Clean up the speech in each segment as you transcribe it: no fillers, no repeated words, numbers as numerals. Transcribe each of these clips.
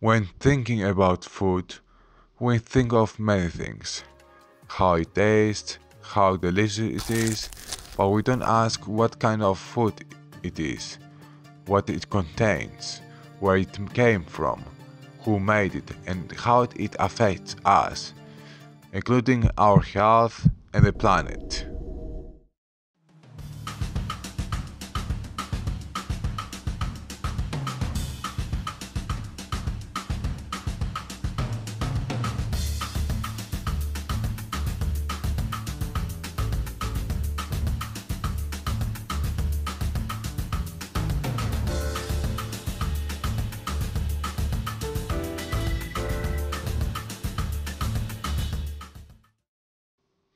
When thinking about food, we think of many things. How it tastes, how delicious it is, but we don't ask what kind of food it is, what it contains, where it came from, who made it, and how it affects us, including our health and the planet.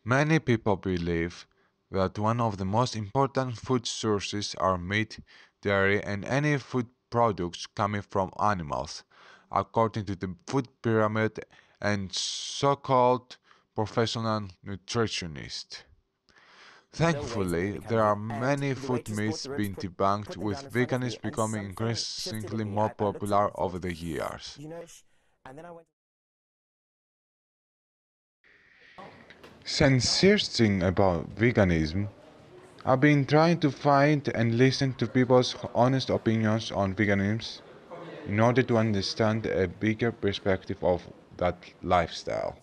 Many people believe that one of the most important food sources are meat, dairy, and any food products coming from animals, according to the food pyramid and so-called professional nutritionists. Thankfully, there are many food myths being debunked, with veganism becoming increasingly more popular over the years. Since searching about veganism, I've been trying to find and listen to people's honest opinions on veganism in order to understand a bigger perspective of that lifestyle.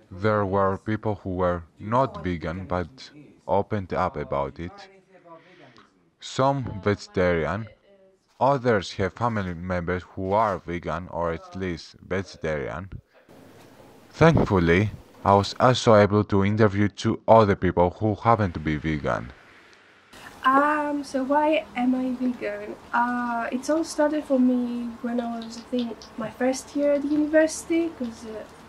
There were people who were not vegan but opened up about it, some vegetarian, others have family members who are vegan or at least vegetarian. Thankfully, I was also able to interview two other people who happen to be vegan. So why am I vegan? It all started for me when I was, I think, my first year at university, because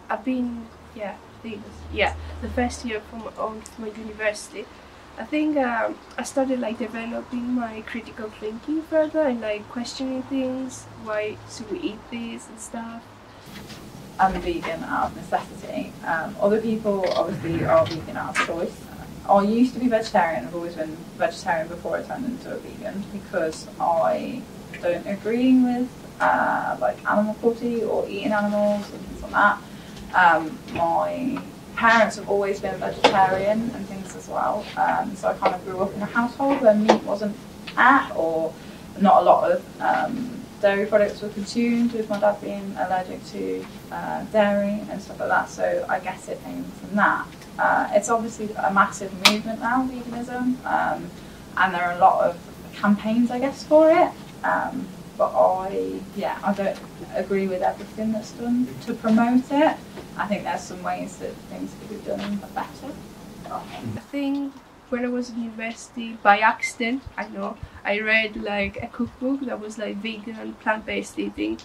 I've been, yeah, the first year from on my university. I think I started like developing my critical thinking further and like questioning things. Why should we eat this and stuff? I'm a vegan out of necessity. Other people obviously are vegan out of choice. I used to be vegetarian. I've always been vegetarian before I turned into a vegan because I don't agree with like animal cruelty or eating animals and things like that. My parents have always been vegetarian and things as well. So I kind of grew up in a household where meat wasn't or not a lot of dairy products were consumed, with my dad being allergic to dairy and stuff like that. So I guess it came from that. It's obviously a massive movement now, veganism, and there are a lot of campaigns, I guess, for it. But I don't agree with everything that's done to promote it. I think there's some ways that things could be done better. I think when I was in university, by accident, I know, I read like a cookbook that was like vegan and plant-based eating,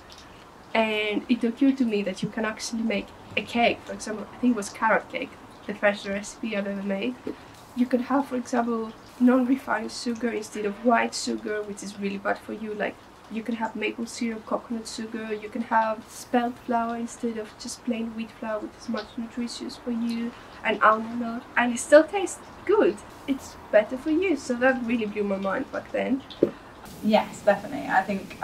and it occurred to me that you can actually make a cake. For example, I think it was carrot cake, the first recipe I've ever made. You could have, for example, non-refined sugar instead of white sugar, which is really bad for you. Like, you can have maple syrup, coconut sugar. You can have spelt flour instead of just plain wheat flour, which is much nutritious for you, and almond milk, and it still tastes good. It's better for you. So that really blew my mind back then. Yes, definitely. I think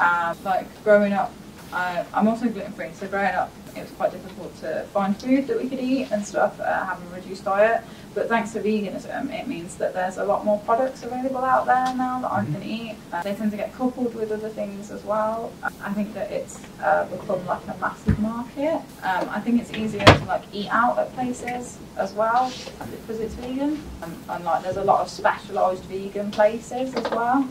like growing up, I'm also gluten-free, so growing up it was quite difficult to find food that we could eat and stuff, having a reduced diet. But thanks to veganism, it means that there's a lot more products available out there now that I can eat. They tend to get coupled with other things as well. I think that it's become like a massive market. I think it's easier to like eat out at places as well because it's vegan. And like there's a lot of specialised vegan places as well.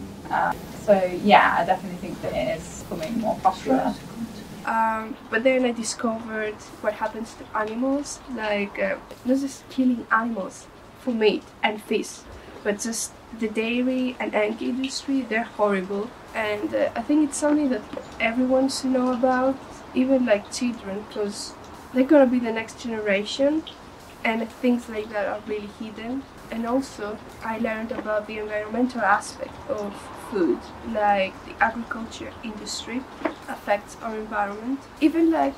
So yeah, I definitely think that it is becoming more popular. But then I discovered what happens to animals, like not just killing animals for meat and fish, but just the dairy and egg industry. They're horrible, and I think it's something that everyone should know about, even like children, because they're gonna be the next generation, and things like that are really hidden. And also, I learned about the environmental aspect of food, like the agriculture industry affects our environment. Even like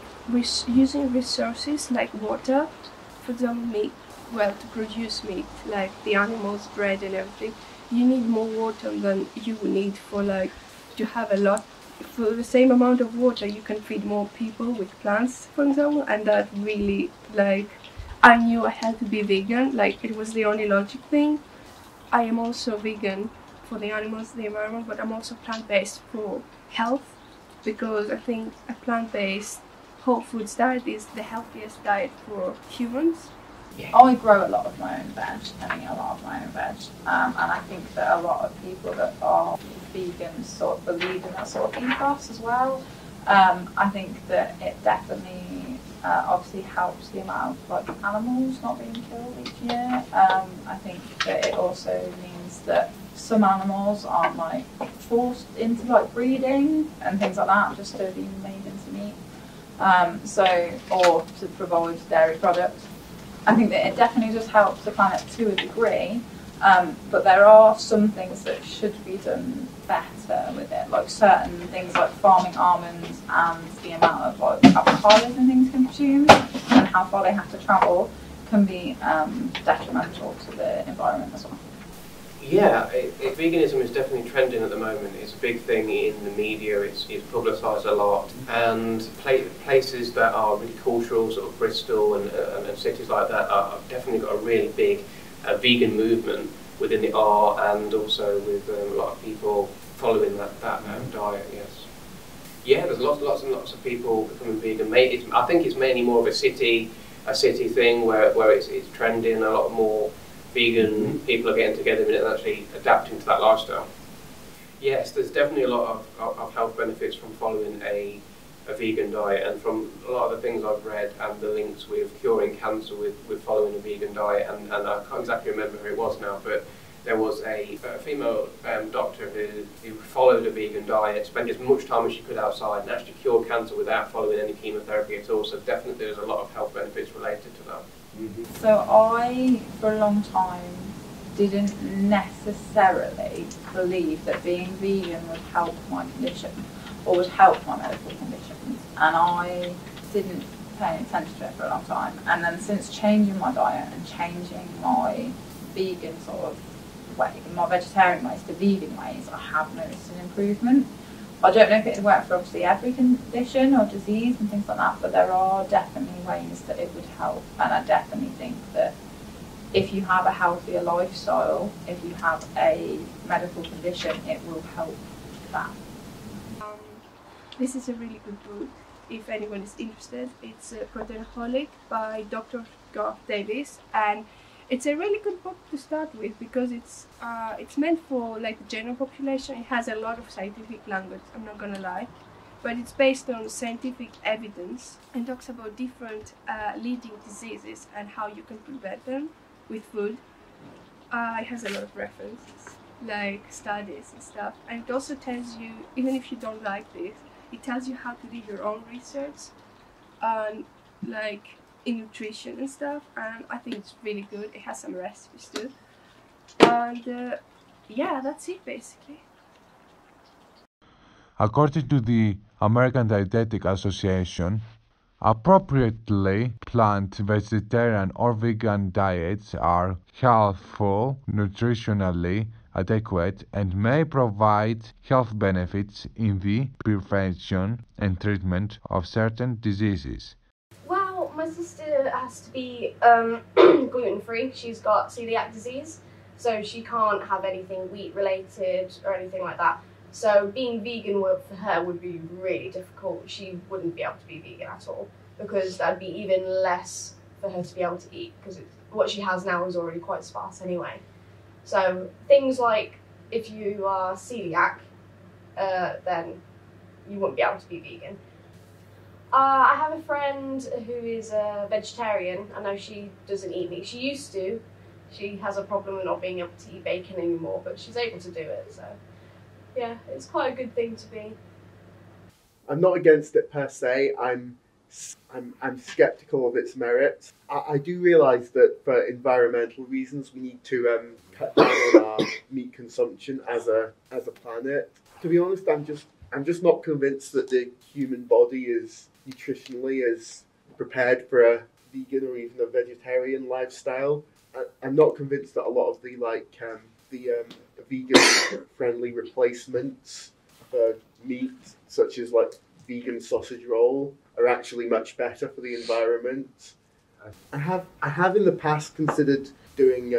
using resources like water for the meat, well, to produce meat, like the animals, bread and everything, you need more water than you would need for like to have a lot for the same amount of water you can feed more people with plants, for example, and that really, like, I knew I had to be vegan, like it was the only logic thing. I am also vegan for the animals, the environment, but I'm also plant-based for health, because I think a plant-based whole foods diet is the healthiest diet for humans. I grow a lot of my own veg, I eat a lot of my own veg, and I think that a lot of people that are vegan sort of believe in that sort of ethos as well. I think that it definitely obviously helps the amount of like animals not being killed each year. I think that it also means that some animals aren't like forced into like breeding and things like that just to be made into meat. Or to provide dairy products. I think that it definitely just helps the planet to a degree, but there are some things that should be done better with it, like certain things like farming almonds and the amount of like avocados and things consumed and how far they have to travel can be detrimental to the environment as well. Yeah, veganism is definitely trending at the moment. It's a big thing in the media, it's publicised a lot, and places that are really cultural, sort of Bristol and cities like that, have definitely got a really big vegan movement within the art, and also with a lot of people following that diet, yes. Yeah, there's lots and lots of people becoming vegan. I think it's mainly more of a city thing where it's trending. A lot more vegan people are getting together and actually adapting to that lifestyle. Yes, there's definitely a lot of health benefits from following a vegan diet, and from a lot of the things I've read and the links with curing cancer with following a vegan diet, and I can't exactly remember who it was now, but there was a female doctor who followed a vegan diet, spent as much time as she could outside, and actually cured cancer without following any chemotherapy at all. So definitely there's a lot of health benefits related to that. So I, for a long time, didn't necessarily believe that being vegan would help my condition or would help my medical conditions, and I didn't pay any attention to it for a long time. And then since changing my diet and changing my vegan sort of way, my vegetarian ways to vegan ways, I have noticed an improvement. I don't know if it would work for obviously every condition or disease and things like that, but there are definitely ways that it would help, and I definitely think that if you have a healthier lifestyle, if you have a medical condition, it will help that. This is a really good book if anyone is interested. It's Proteinaholic by Dr. Garth Davis, and it's a really good book to start with because it's meant for like the general population. It has a lot of scientific language, I'm not gonna lie, but it's based on scientific evidence and talks about different leading diseases and how you can prevent them with food. It has a lot of references, like studies and stuff, and it also tells you, even if you don't like this, it tells you how to do your own research on like in nutrition and stuff, and I think it's really good. It has some recipes too, and yeah, that's it basically. According to the American Dietetic Association, appropriately planned vegetarian or vegan diets are healthful, nutritionally adequate, and may provide health benefits in the prevention and treatment of certain diseases. Well, my sister has to be gluten-free. She's got celiac disease, so she can't have anything wheat-related or anything like that. So being vegan for her would be really difficult. She wouldn't be able to be vegan at all, because that'd be even less for her to be able to eat, because what she has now is already quite sparse anyway. So things like if you are celiac, then you wouldn't be able to be vegan. I have a friend who is a vegetarian. I know she doesn't eat meat. She used to. She has a problem with not being able to eat bacon anymore, but she's able to do it, so yeah, it's quite a good thing to be. I'm not against it per se. I'm sceptical of its merits. I do realise that for environmental reasons we need to cut down on our meat consumption as a planet. To be honest, I'm just not convinced that the human body is nutritionally as prepared for a vegan or even a vegetarian lifestyle. I'm not convinced that a lot of the vegan friendly replacements for meat, such as like vegan sausage roll, are actually much better for the environment. I have in the past considered doing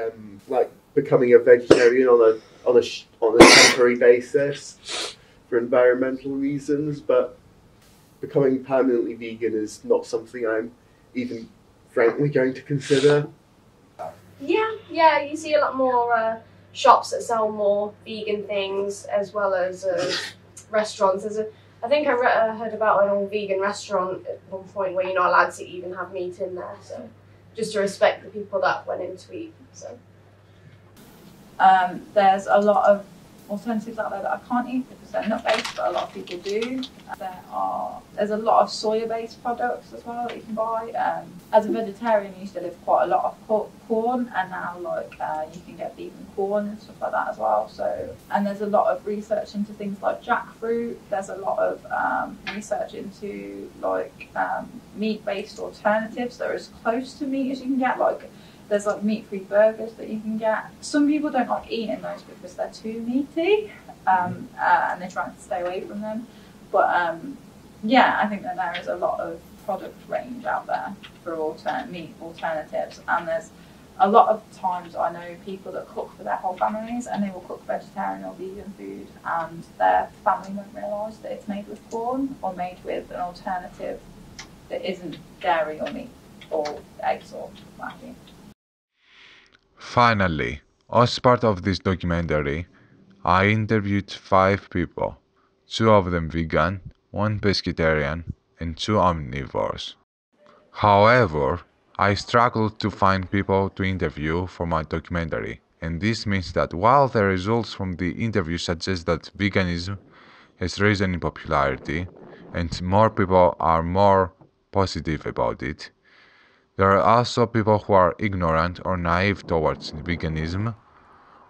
like becoming a vegetarian on a temporary basis for environmental reasons, but becoming permanently vegan is not something I'm even frankly going to consider. Yeah, you see a lot more shops that sell more vegan things, as well as restaurants. I think I heard about an all vegan restaurant at one point where you're not allowed to even have meat in there, so just to respect the people that went in to eat. So there's a lot of alternatives out there that I can't eat because they're nut-based, but a lot of people do. There's a lot of soya-based products as well that you can buy. As a vegetarian, you used to live quite a lot of corn, and now you can get vegan corn and stuff like that as well. And there's a lot of research into things like jackfruit. There's a lot of research into meat-based alternatives that are as close to meat as you can get. There's meat-free burgers that you can get. Some people don't like eating those because they're too meaty, and they're trying to stay away from them. But yeah, I think that there is a lot of product range out there for meat alternatives, and there's a lot of times I know people that cook for their whole families, and they will cook vegetarian or vegan food, and their family won't realise that it's made with corn or made with an alternative that isn't dairy or meat or eggs or what have you. Finally, as part of this documentary, I interviewed 5 people, 2 of them vegan, 1 pescatarian, and 2 omnivores. However, I struggled to find people to interview for my documentary, and this means that while the results from the interview suggest that veganism has risen in popularity and more people are more positive about it, there are also people who are ignorant or naive towards veganism,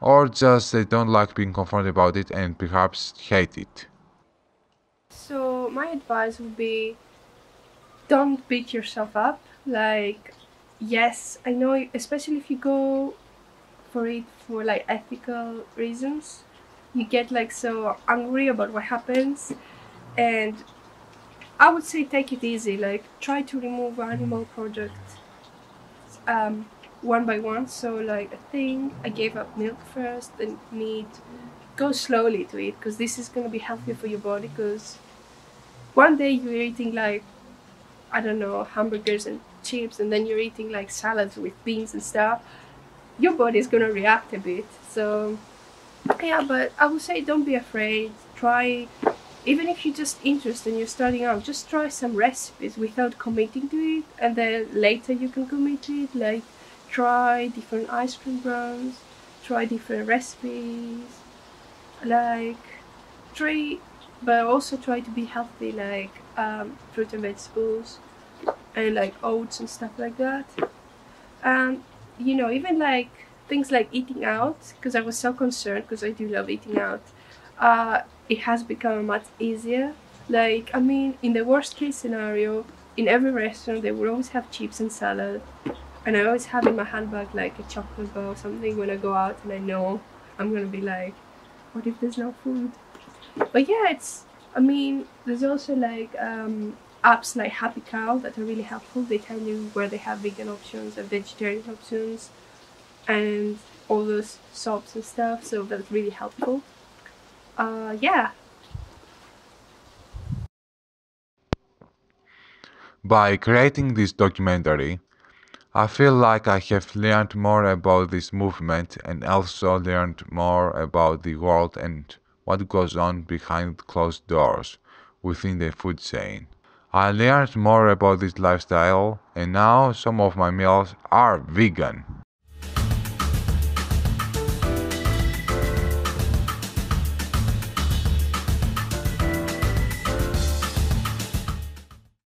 or just they don't like being confronted about it and perhaps hate it. So my advice would be, don't beat yourself up. Yes, I know, especially if you go for it for ethical reasons, you get so angry about what happens, and I would say take it easy. Try to remove animal products one by one. So I think I gave up milk first, then meat. Go slowly to it, because this is going to be healthier for your body, because one day you're eating I don't know, hamburgers and chips, and then you're eating salads with beans and stuff. Your body is going to react a bit. So yeah, but I would say don't be afraid. Try, even if you're just interested and you're starting out, just try some recipes without committing to it, and then later you can commit to it. Try different ice cream brands, try different recipes, but also try to be healthy, fruit and vegetables, and oats and stuff like that. Even things like eating out, because I was so concerned, because I do love eating out. It has become much easier. I mean, in the worst case scenario, in every restaurant they will always have chips and salad, and I always have in my handbag a chocolate bar or something when I go out, and I know I'm gonna be what if there's no food? But yeah, there's also apps like Happy Cow that are really helpful. They tell you where they have vegan options and vegetarian options and all those soaps and stuff, so that's really helpful. Yeah. By creating this documentary, I feel like I have learned more about this movement and also learned more about the world and what goes on behind closed doors within the food chain. I learned more about this lifestyle, and now some of my meals are vegan.